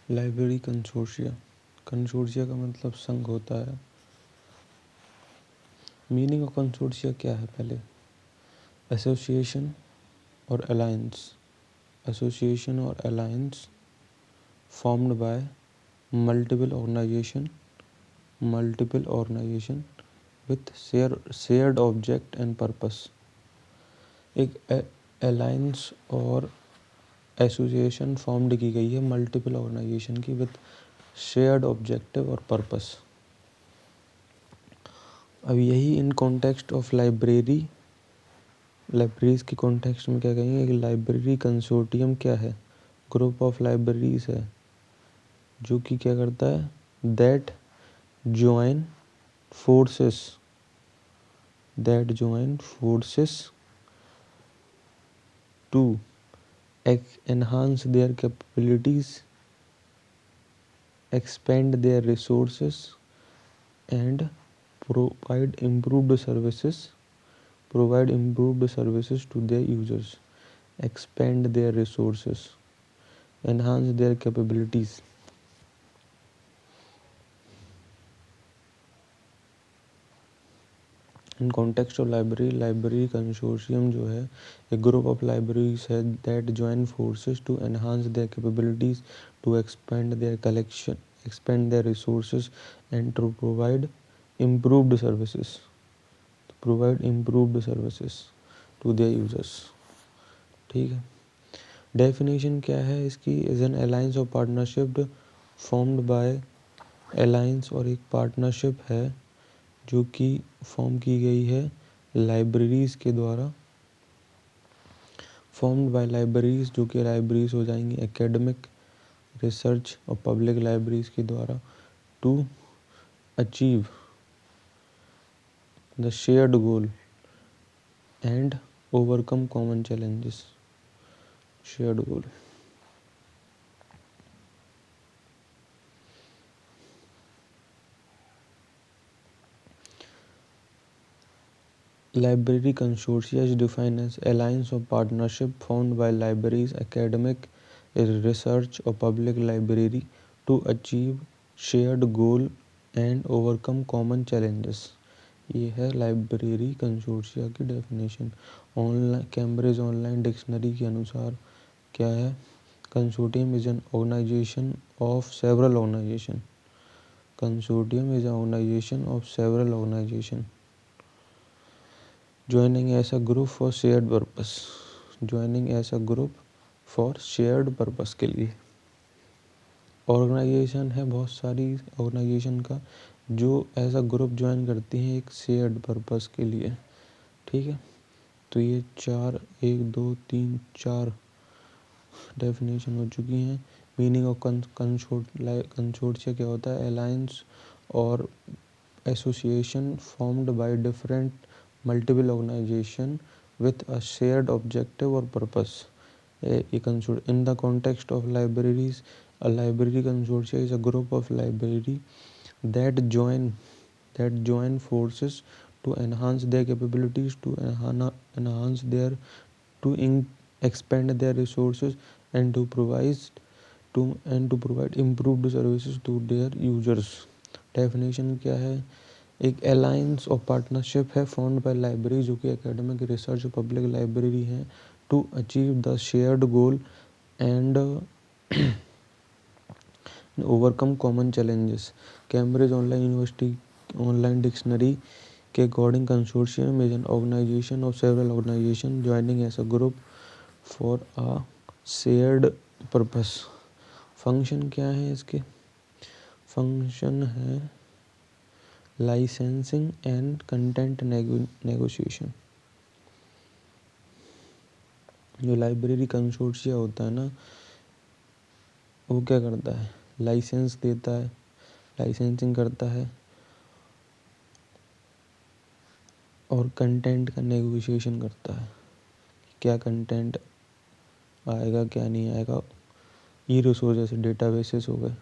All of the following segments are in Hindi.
लाइब्रेरी कंसोर्शिया। कंसोर्शिया का मतलब संघ होता है। मीनिंग ऑफ कंसोर्शिया क्या है? पहले एसोसिएशन और अलायंस। एसोसिएशन और alliance formed by multiple organization with shared object and purpose। एक अलायंस और एसोसिएशन फॉर्म्ड की गई है मल्टीपल ऑर्गेनाइजेशन की विद शेयर्ड ऑब्जेक्टिव और पर्पस। अब यही इन कॉन्टेक्स्ट ऑफ लाइब्रेरीज की कॉन्टेक्स्ट में क्या कहेंगे? एक लाइब्रेरी कंसोर्टियम क्या है? ग्रुप ऑफ लाइब्रेरीज है जो कि क्या करता है? That join forces to enhance their capabilities, expand their resources and provide improved services to their users। expand their resources, enhance their capabilities। In context of library consortium जो है एक ग्रुप ऑफ लाइब्रेरीज है that join forces to enhance their capabilities, to expand their collection, expand their resources and to provide improved services to their users. ठीक है। डेफिनेशन क्या है इसकी? Is an alliance of partnership formed by alliance, और एक पार्टनरशिप है जो कि फॉर्म की गई है लाइब्रेरीज के द्वारा। फॉर्म्ड बाय लाइब्रेरीज, जो कि लाइब्रेरीज हो जाएंगी एकेडमिक, रिसर्च और पब्लिक लाइब्रेरीज के द्वारा, to achieve the shared goal and overcome common challenges. Shared goal. Library consortia is defined as alliance of partnership formed by libraries, academic, research or public library to achieve shared goal and overcome common challenges। ये है लाइब्रेरी कंसोर्शिया की डेफिनेशन। कैम्ब्रिज ऑनलाइन डिक्शनरी के अनुसार क्या है? Consortium is an organisation of several organisation. Consortium is an organisation of several organisation joining as a group for shared purpose। joining as a group for shared purpose के लिए ऑर्गेनाइजेशन है बहुत सारी ऑर्गेनाइजेशन का जो एज अ ग्रुप ज्वाइन करती हैं एक शेयर्ड पर्पस के लिए। ठीक है। तो ये 4 डेफिनेशन हो चुकी हैं। मीनिंग ऑफ कंसोर्टिया क्या होता है? अलायंस और association formed by different multiple organization with a shared objective or purpose। In the context of libraries, a library consortia is a group of library that join forces to enhance their capabilities, to expand their resources and to provide improved services to their users। Definition क्या है? एक अलायंस और पार्टनरशिप है फॉर्म्ड बाय लाइब्रेरी जो कि एकेडमिक, रिसर्च, पब्लिक लाइब्रेरी है to achieve the shared goal and overcome common challenges. Cambridge online dictionary के according consortium is an organisation of several organization joining as a group for a shared purpose. Function क्या है इसके? फंक्शन है लाइसेंसिंग एंड कंटेंट नेगोशिएशन। जो लाइब्रेरी कंसोर्शिया होता है ना, वो क्या करता है? लाइसेंस देता है, लाइसेंसिंग करता है और कंटेंट का नेगोशिएशन करता है। क्या कंटेंट आएगा, क्या नहीं आएगा। ई रिसोर्स जैसे डेटाबेसेस हो गए,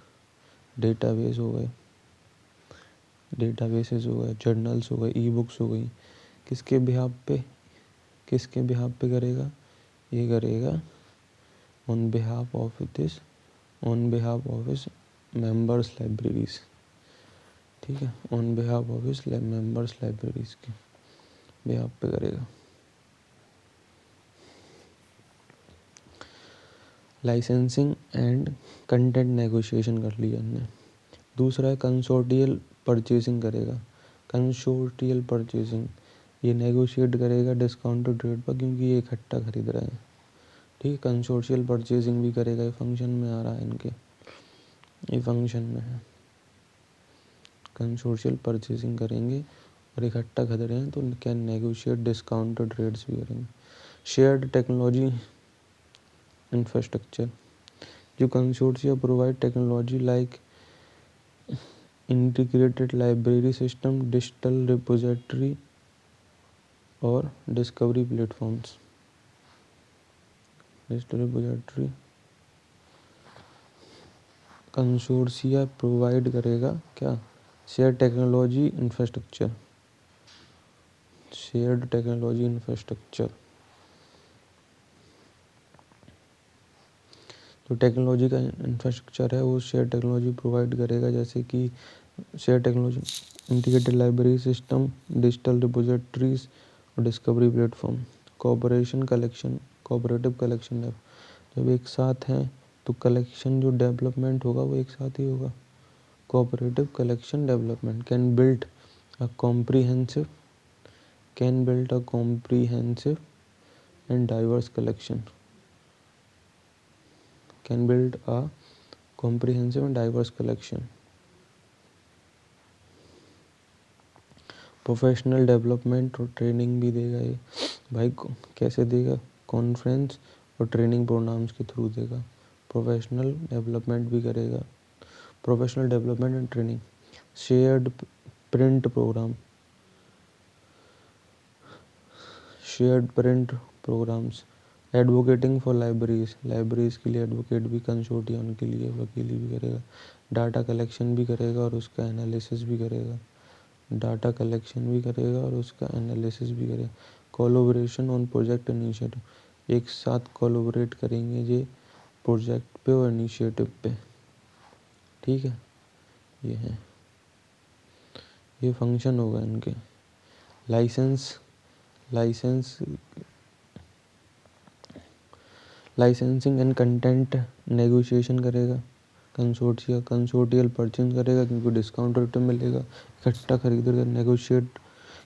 जर्नल्स हो गए, ई बुक्स हो गई। किसके बिहाफ पे करेगा? ये करेगा on behalf of this on behalf of his members libraries, ठीक है, on behalf of his members libraries के बिहाफ पे करेगा। लाइसेंसिंग एंड कंटेंट नेगोशिएशन कर लिया हमने। दूसरा है कंसोर्टियल परचेसिंग करेगा। कंसोर्टियल परचेसिंग ये नेगोशिएट करेगा डिस्काउंटेड रेट पर, क्योंकि ये इकट्ठा खरीद रहे हैं, ठीक है। कंसोर्शियल परचेसिंग भी करेगा, ये फंक्शन में आ रहा है इनके, ये फंक्शन में है। कंसोर्शियल परचेसिंग करेंगे और इकट्ठा खरीद रहे हैं तो कैन नेगोशिएट डिस्काउंटेड रेट्स भी करेंगे। शेयर्ड टेक्नोलॉजी इंफ्रास्ट्रक्चर, जो consortia provide technology like integrated library system, digital repository और discovery platforms. Digital repository consortia provide करेगा क्या, share technology infrastructure, shared technology infrastructure. जो टेक्नोलॉजी का इंफ्रास्ट्रक्चर है वो शेयर टेक्नोलॉजी प्रोवाइड करेगा, जैसे कि share technology integrated library system, digital repositories और discovery platform. Cooperation collection, cooperative collection, जब एक साथ हैं तो कलेक्शन जो डेवलपमेंट होगा वो एक साथ ही होगा। Cooperative collection development can build a comprehensive, can build a comprehensive and diverse collection, can build a comprehensive and diverse collection. Professional development और ट्रेनिंग भी देगा ये भाई, कैसे देगा, कॉन्फ्रेंस और ट्रेनिंग प्रोग्राम्स के थ्रू देगा। प्रोफेशनल डेवलपमेंट भी करेगा, professional development and training. Shared print programme, shared print programmes. Advocating for libraries, libraries के लिए एडवोकेट भी कंसोर्टियम के लिए वकीली भी करेगा। डाटा कलेक्शन भी करेगा और उसका एनालिसिस भी करेगा, डाटा कलेक्शन भी करेगा और उसका एनालिसिस भी करेगा। कोलैबोरेशन ऑन प्रोजेक्ट इनिशिएटिव, एक साथ कोलैबोरेट करेंगे ये प्रोजेक्ट पे और इनिशिएटिव पे, ठीक है। ये है, ये फंक्शन होगा इनके। Licence, licence licensing and content negotiation करेगा। कंसोर्टियल परचेज करेगा क्योंकि डिस्काउंट रेट मिलेगा, इकट्ठा खरीद कर negotiate,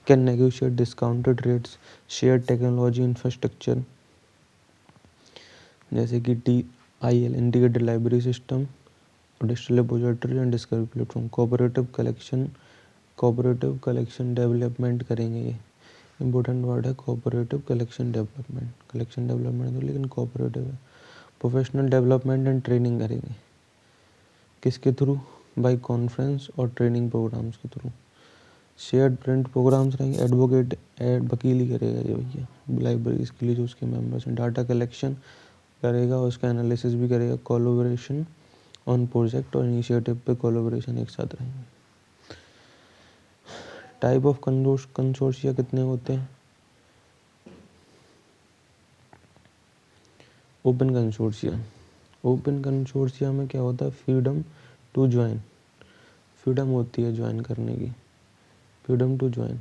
can negotiate discounted rates. Share technology infrastructure, जैसे कि TIL integrated library system, digital repository and discovery platform. Cooperative collection development करेंगे ये, इम्पोर्टेंट वर्ड है cooperative collection development, collection development तो लेकिन कोऑपरेटिव है। प्रोफेशनल डेवलपमेंट एंड ट्रेनिंग करेंगे, किसके थ्रू, बाई कॉन्फ्रेंस और ट्रेनिंग प्रोग्राम्स के थ्रू। शेयर्ड प्रिंट प्रोग्राम्स रहेंगे, एडवोकेट वकीली करेगा ये भैया लाइब्रेरीज के लिए जो उसके मेंबर्स हैं। डाटा कलेक्शन करेगा, उसका एनालिसिस भी करेगा। कोलैबोरेशन ऑन प्रोजेक्ट और इनिशिएटिव पे कोलैबोरेशन एक साथ रहेंगे। टाइप ऑफ कंसोर्शिया कितने होते हैं, ओपन कंसोर्शिया। ओपन कंसोर्शिया में क्या होता है, फ्रीडम टू ज्वाइन, फ्रीडम होती है ज्वाइन करने की, freedom to join.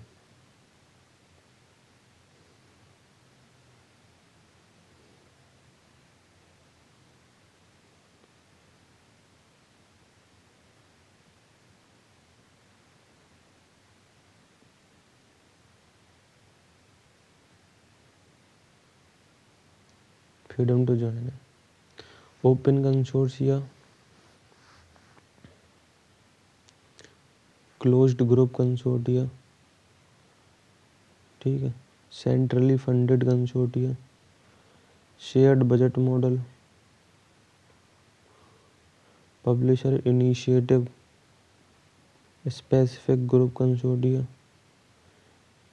Freedom to join है। Open consortia, closed group consortia, ठीक है। Centrally funded consortia, shared budget model, publisher initiative, specific group consortia,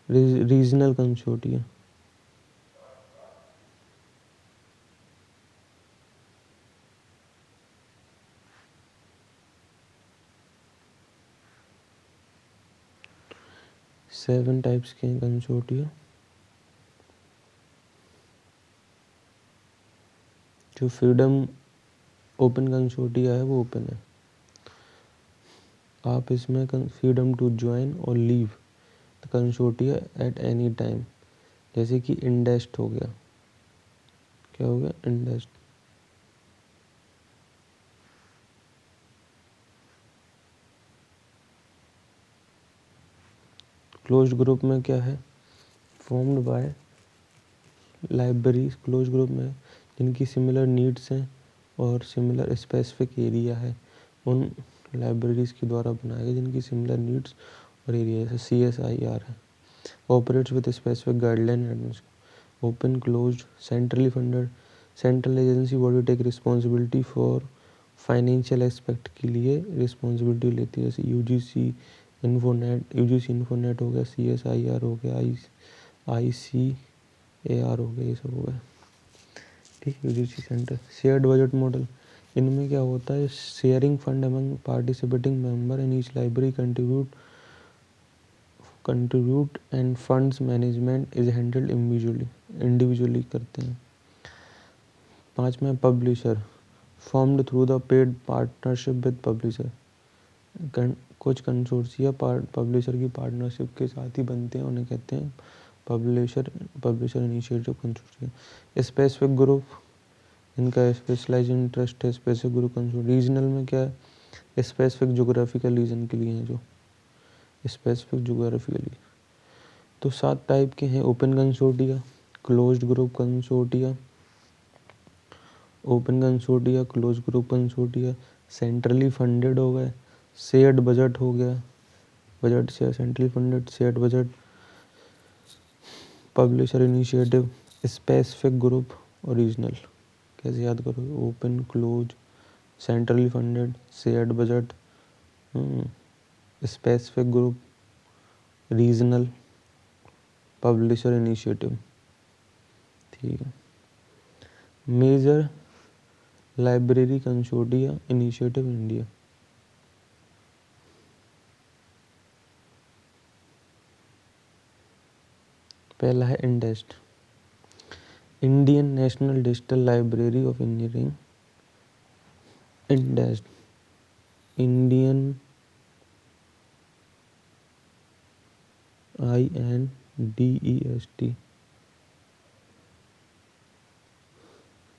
regional consortia. Seven types के हैं कंसोर्टिया, जो फ्रीडम ओपन कंसोर्टिया है वो ओपन है, आप इसमें फ्रीडम टू ज्वाइन और leave the consortia at any time, जैसे कि इंडेस्ट हो गया, क्या हो गया इंडेस्ट। क्लोज्ड ग्रुप में क्या है, formed by libraries, close group में जिनकी सिमिलर नीड्स हैं और सिमिलर स्पेसिफिक एरिया है, उन लाइब्रेरीज के द्वारा बनाए गए जिनकी सिमिलर नीड्स और एरिया, जैसे CSIR है। Operates with specific guideline and open closed centrally funded, central agency body take responsibility for financial aspect के लिए रिस्पॉन्सिबिलिटी लेती है, जैसे UGC इन्फोनेट हो गया, CSIR हो गया, ICAR हो गया, ये सब हो गया, ठीक। UGC centre shared budget model, इनमें क्या होता है, sharing fund among participating member in each library contribute end funds management is handled individually करते हैं। 5 में publisher, formed through the paid partnership with publisher, कुछ कंसोर्सिया पब्लिशर की पार्टनरशिप के साथ ही बनते हैं, उन्हें कहते हैं publisher initiative consortia. Specific group, इनका स्पेशलाइज इंटरेस्ट है, स्पेसिफिक ग्रुप कंसोर्टिया। रीजनल में क्या है, स्पेसिफिक जोग्राफिकल रीजन के लिए हैं, जो स्पेसिफिक जोग्राफिकली। तो 7 टाइप के हैं, open consortia, closed group consortia, open consortia, close group consortia, centrally funded हो गए, शेयर्ड बजट हो गया, बजट से centrally funded, shared budget, publisher initiative, specific group और रीजनल। कैसे याद करो, open close centrally funded shared budget, specific group, regional, publisher initiative, ठीक है। Major library consortia initiative India, पहला है INDEST, Indian national digital library of engineering, INDEST, Indian INDEST,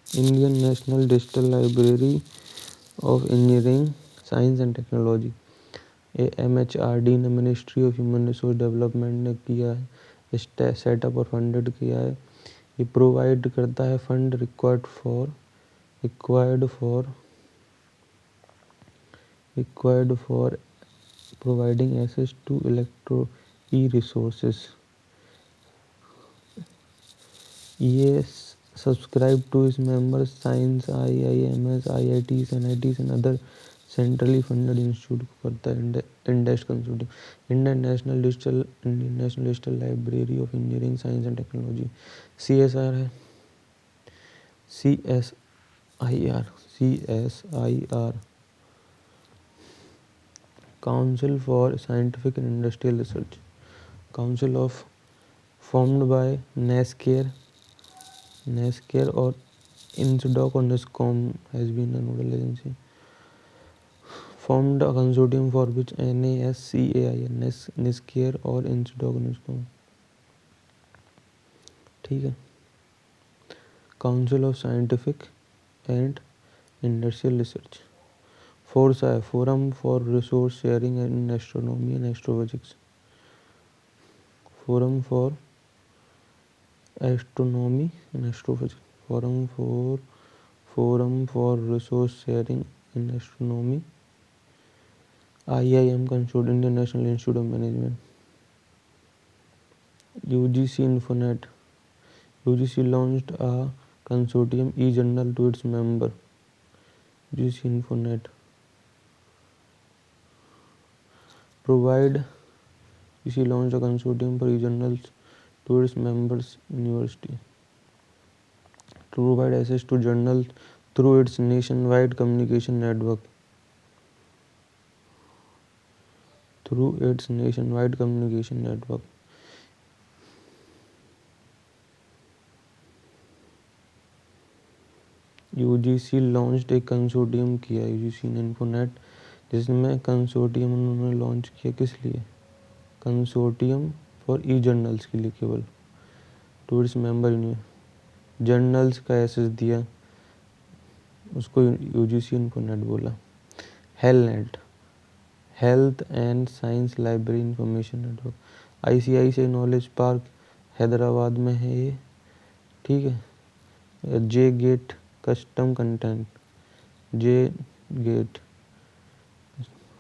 Indian national digital library of engineering science and technology, ये MHRD ने, ministry of human resource development ने किया है, सेटअप और फंडेड किया है। ये प्रोवाइड करता है fund required for providing access to resources. ये सब्सक्राइब टू इस members science, IIMS, IITs, NITs and other centrally funded institute को करता है। INDEST consortium, Indian national digital library of engineering science and technology. CSR है, CSIR, council for scientific and industrial research, council of formed by NISCAIR और INSDOC और NISCOM has been a nodal agency. Formed a consortium for which NASCAI, NISCAIR और INSDOC NISCOM, ठीक है। Council of scientific and industrial research. FORSA है, forum for resource sharing in astronomy and astrophysics, forum for astronomy and astrophysics, forum for resource sharing in astronomy. IIM consort, Indian national institute of management. UGC infonet, UGC launched a consortium e-journal to its member, UGC Infonet. UGC launched a consortium for e-journals to its members university to provide access to journals through its nationwide communication network. UGC launched एक कंसोर्टियम किया यूजीसी ने इन्फोनेट, जिसमें कंसोर्टियम उन्होंने लॉन्च किया किस लिए? कंसोर्टियम फॉर ई जर्नल्स के लिए केवल, टू इट्स मेंबर जर्नल्स का एक्सेस दिया, उसको यूजीसी इन्फोनेट बोला। HELNET, health and science library information network, ICICI knowledge park Hyderabad में है ये, ठीक है। J gate custom content, J gate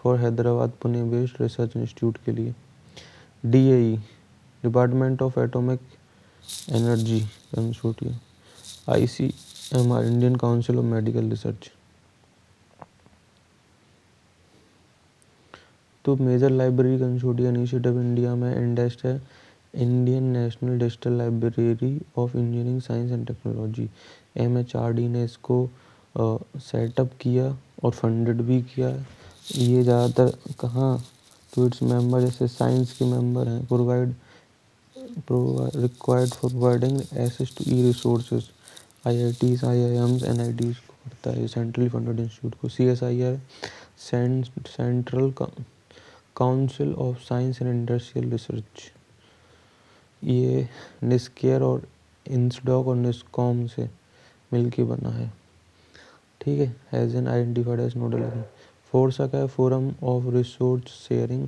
for Hyderabad Pune based research institute के लिए। DAE, department of atomic energy consortium. ICMR, Indian council of medical research. तो major library consortium initiative India में इंडेस्ट है, Indian national digital library of engineering science and technology, MHRD ने इसको सेटअप किया और फंडेड भी किया है। ये ज़्यादातर कहाँ, तो इट्स मेंबर जैसे साइंस के मेंबर हैं, required for providing access to e resources, IITs, IIMs, NITs को करता है, सेंट्रली फंडेड इंस्टीट्यूट को। CSIR, central council of science and industrial research, ये निस्केयर और इंसडॉक और निस्कॉम से मिलके बना है, ठीक है। Has an identified as nodal. FORSA का है, forum of resource sharing,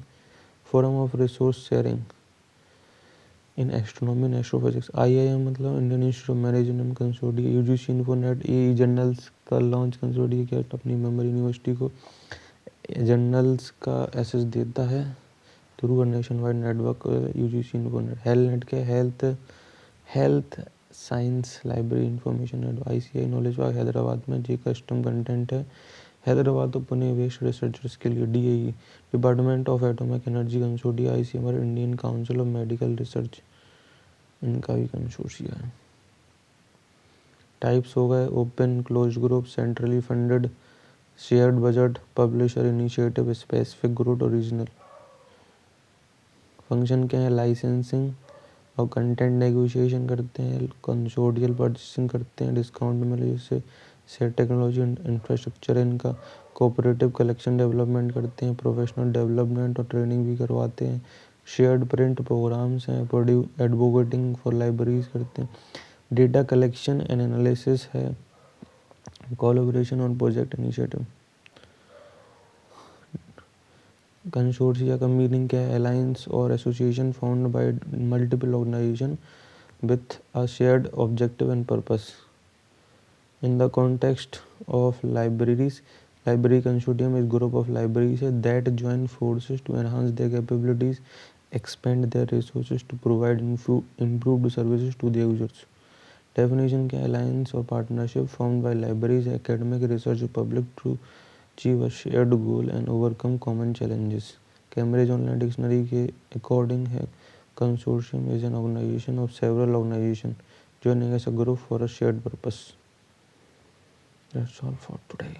forum of resource sharing in astronomy and astrophysics. IIM मतलब Indian institute of management consortium. UGC infonet, ये जर्नल्स का लॉन्च कंसोर्टियम किया अपनी मेंबर यूनिवर्सिटी को, जर्नल्स का एक्सेस देता है through a nation wide network UGC infonet. HELNET के health science library information network. ICICI knowledge park Hyderabad में, जे कस्टम कंटेंट है हैदराबाद और पुणे बेस्ड रिसर्चर्स के लिए। DAE, department of atomic energy consortium. ICMR, Indian council of medical research, इनका भी कंसोर्टियम है। टाइप्स हो गए, open, close group, centrally funded, shared budget, publisher initiative, specific group और रीजनल। फंक्शन क्या है? लाइसेंसिंग और कंटेंट नेगोशिएशन करते हैं, कंसोर्टियल परचेसिंग करते हैं, डिस्काउंट मिले जिससे सेट टेक्नोलॉजी इंफ्रास्ट्रक्चर है इनका, कोऑपरेटिव कलेक्शन डेवलपमेंट करते हैं, प्रोफेशनल डेवलपमेंट और ट्रेनिंग भी करवाते हैं, शेयर्ड प्रिंट प्रोग्राम्स हैं, एडवोकेटिंग फॉर लाइब्रेरीज करते हैं, डेटा कलेक्शन एंड एनालिसिस है, कोलैबोरेशन और प्रोजेक्ट इनिशिएटिव। कंसोर्टिया का मीनिंग क्या है? अलायंस और association found by multiple organisation with a shared objective and purpose. In the context of libraries, library consortium is group of libraries that join forces to enhance their capabilities, expand their resources to provide improved services to their users. Definition क्या है? Alliance or partnership formed by libraries, academic research or public to achieve a shared goal and overcome common challenges. Cambridge Online Dictionary के according है, consortium is an organization of several organizations joining as a group for a shared purpose. That's all for today.